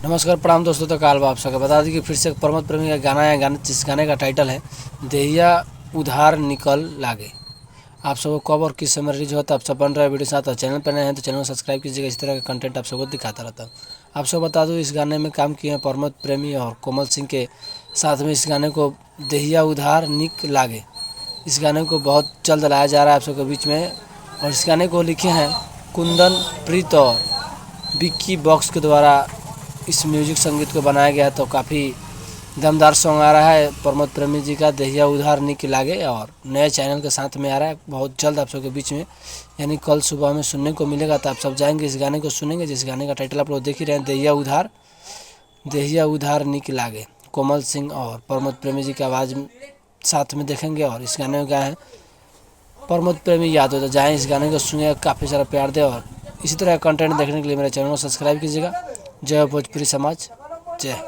नमस्कार प्रणाम दोस्तों, तो काल आप सबको बता दें कि फिर से प्रमोद प्रेमी का गाना है। जिस गाने का टाइटल है देहिया उधार निकल लागे। आप सबको कब और किस समय रिलीज होता है आप सब बन रहा है वीडियो साथ। चैनल पर नए हैं तो चैनल को सब्सक्राइब कीजिएगा। इस तरह का कंटेंट आप सबको दिखाता रहता हूँ। आप सबको बता दूँ इस गाने में काम किए हैं प्रमोद प्रेमी और कोमल सिंह के साथ में। इस गाने को देहिया उधार निक लागे, इस गाने को बहुत जल्द लाया जा रहा है आप सबके बीच में। और इस गाने को लिखे हैं कुंदन प्रीत और विक्की बॉक्स के द्वारा इस म्यूजिक संगीत को बनाया गया है। तो काफ़ी दमदार सॉन्ग आ रहा है प्रमोद प्रेमी जी का, देहिया उधार निक लागे, और नए चैनल के साथ में आ रहा है बहुत जल्द आप सबके बीच में, यानी कल सुबह में सुनने को मिलेगा। तो आप सब जाएंगे इस गाने को सुनेंगे, जिस गाने का टाइटल आप लोग देख ही रहे हैं, देहिया उधार निक लागे। कोमल सिंह और प्रमोद प्रेमी जी की आवाज़ साथ में देखेंगे और इस गाने में गाए हैं प्रमोद प्रेमी यादव। तो जाएँ इस गाने को सुनिए, काफ़ी सारा प्यार दे और इसी तरह का कंटेंट देखने के लिए मेरे चैनल को सब्सक्राइब कीजिएगा। जय भोजपुरी समाज, जय।